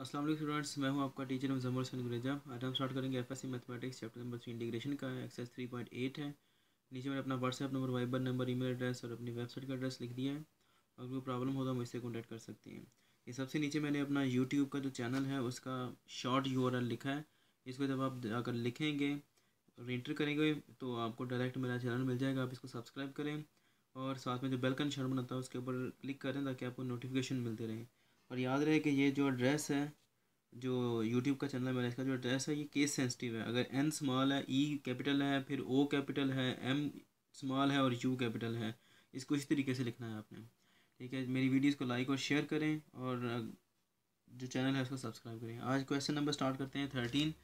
अस्सलाम वालेकुम स्टूडेंट्स, मैं हूं आपका टीचर मुज़म्मिल हुसैन गुरेजा। आज हम स्टार्ट करेंगे FSc mathematics chapter number 3 integration का। एक्सरसाइज 3.8 है। नीचे मैंने अपना WhatsApp number, Viber number, email address और अपनी वेबसाइट का एड्रेस लिख दिया है। अगर कोई प्रॉब्लम हो तो मुझसे कॉन्टैक्ट कर सकते हैं। ये सबसे नीचे मैंने अपना यूट्यूब का जो चैनल है उसका शॉर्ट यूआरएल लिखा है। इसको जब आप अगर लिखेंगे और इंटर करेंगे तो आपको डायरेक्ट मेरा चैनल मिल जाएगा। आप इसको सब्सक्राइब करें और साथ में जो बेल का निशान बनता है उसके ऊपर क्लिक करें ताकि आपको नोटिफिकेशन मिलते रहें। और याद रहे कि ये जो एड्रेस है, जो यूट्यूब का चैनल है मेरा, इसका जो एड्रेस है ये केस सेंसिटिव है। अगर एन स्मॉल है, ई कैपिटल है, फिर ओ कैपिटल है, एम स्मॉल है और यू कैपिटल है, इसको इस तरीके से लिखना है आपने। ठीक है, मेरी वीडियोस को लाइक और शेयर करें और जो चैनल है उसको सब्सक्राइब करें। आज क्वेश्चन नंबर स्टार्ट करते हैं 13।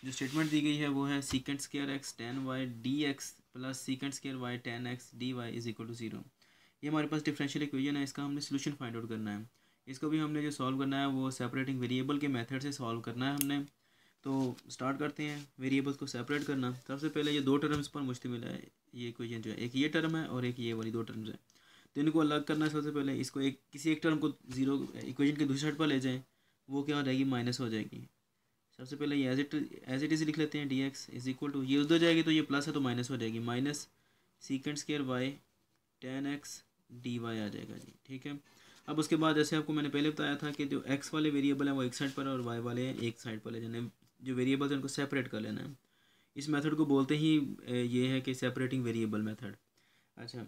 जो स्टेटमेंट दी गई है वो है secant square x 10y dx plus secant square y 10x dy is equal to 0। ये हमारे पास डिफरेंशियल इक्वेशन है, इसका हमने सोल्यूशन फाइंड आउट करना है। इसको भी हमने जो सॉल्व करना है वो सेपरेटिंग वेरिएबल के मेथड से सॉल्व करना है हमने। तो स्टार्ट करते हैं वेरिएबल्स को सेपरेट करना। सबसे पहले ये दो टर्म्स पर मुश्तमिल है ये इक्वेशन जो है, एक ये टर्म है और एक ये वाली दो टर्म्स है। तो इनको अलग करना है। सबसे पहले इसको किसी एक टर्म को जीरो इक्वेशन के दूसरी साइड पर ले जाएं, वो क्या हो जाएगी, माइनस हो जाएगी। सबसे पहले ये एज इट इज़ लिख लेते हैं, d x is equal to, ये उधर जाएगी तो ये प्लस है तो माइनस हो जाएगी, minus secant square y 10x dy आ जाएगा जी। ठीक है, अब उसके बाद जैसे आपको मैंने पहले बताया था कि जो x वाले वेरिएबल हैं वो एक साइड पर और y वाले हैं एक साइड पर ले जाने, जो वेरिएबल्स हैं उनको सेपरेट कर लेना है। इस मेथड को बोलते ही ये है कि सेपरेटिंग वेरिएबल मेथड। अच्छा,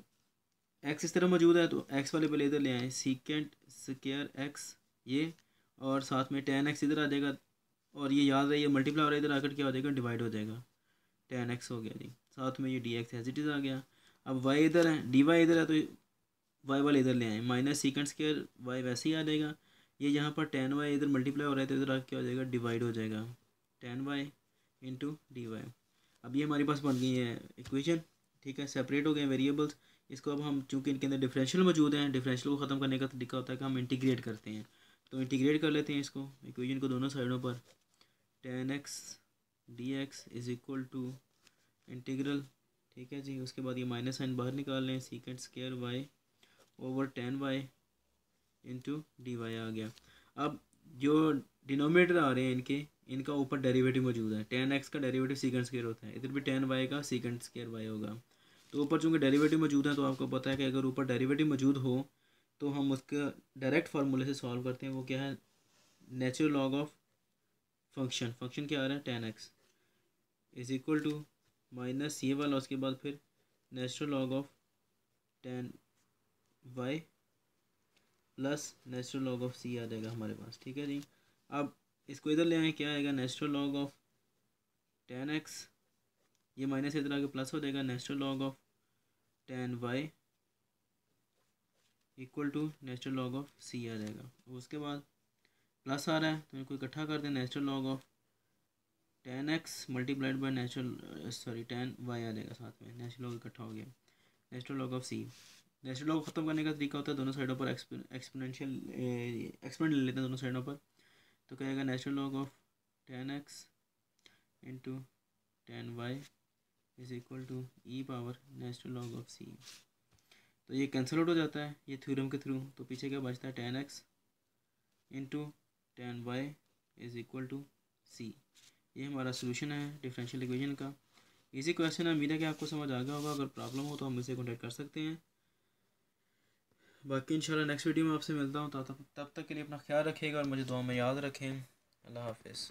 x इस तरह मौजूद है तो x वाले पहले इधर ले आए, सीकेंट स्क्वायर x ये, और साथ में 10x इधर आ जाएगा, और ये याद रहे ये मल्टीप्लाई हो रहा है, इधर आकर क्या हो जाएगा, डिवाइड हो जाएगा, 10x हो गया जी। साथ में ये dx एज इट इज़ आ गया। अब y इधर है, dy इधर है तो y वाले इधर ले आए, माइनस सीकेंट स्क्वायर y वैसे ही आ जाएगा। ये यहाँ पर 10y इधर मल्टीप्लाई हो रहा है तो इधर आके क्या हो जाएगा, डिवाइड हो जाएगा, 10y इंटू डी वाई। अब ये हमारे पास बन गई है इक्वेशन। ठीक है, सेपरेट हो गए वेरिएबल्स। इसको अब हम, चूँकि इनके अंदर डिफरेंशियल मौजूद हैं, डिफरेंशियल को ख़त्म करने का तरीका होता है कि हम इंटीग्रेट करते हैं। तो इंटीग्रेट कर लेते हैं इसको, इक्वेशन को दोनों साइडों पर। 10x dx is equal to integral, ठीक है जी। उसके बाद ये माइनस साइन बाहर निकाल लें, secant square y over 10y into d y आ गया। अब जो डिनोमिनेटर आ रहे हैं इनका ऊपर डेरिवेटिव मौजूद है। 10x का डेरिवेटिव सीकेंट स्क्वायर होता है, इधर भी 10y का सीकेंट स्क्वायर y होगा। तो ऊपर चूँकि डेरिवेटिव मौजूद है तो आपको पता है कि अगर ऊपर डेरिवेटिव मौजूद हो तो हम उसका डायरेक्ट फार्मूले से सॉल्व करते हैं। वो क्या है, नेचुरल लॉग ऑफ फंक्शन क्या आ रहा है, 10x is equal to minus ये वाला, उसके बाद फिर natural log of 10y plus natural log of c आ जाएगा हमारे पास। ठीक है जी, अब इसको इधर ले आए, क्या आएगा, नेचुरल लॉग ऑफ 10x, ये माइनस इधर आके प्लस हो जाएगा, natural log of 10y equal to natural log of c आ जाएगा। उसके बाद प्लस आ रहा है तो इनको इकट्ठा कर दें, natural log of 10x multiplied by natural 10y आ जाएगा, साथ में नेचुरल लॉग इकट्ठा हो गया, natural log of c। Natural log ख़त्म करने का तरीका होता है दोनों साइडों पर एक्सपोनेंशियल एक्सपोनेंट ले लेते हैं दोनों साइडों पर। तो क्या आएगा, natural log of 10x into 10y is equal to e power natural log of c। तो ये कैंसिल आउट हो जाता है ये थ्योरम के थ्रू, तो पीछे क्या बचता है, 10x into 10y is equal to c। ये हमारा सोल्यूशन है डिफरेंशियल इक्वेशन का। इजी क्वेश्चन है, उम्मीद है कि आपको समझ आ गया होगा। अगर प्रॉब्लम हो तो हम मुझसे कॉन्टैक्ट कर सकते हैं। बाकी इंशाल्लाह नेक्स्ट वीडियो में आपसे मिलता हूँ। तब तक के लिए अपना ख्याल रखिएगा और मुझे दुआ में याद रखें। अल्लाह हाफिज़।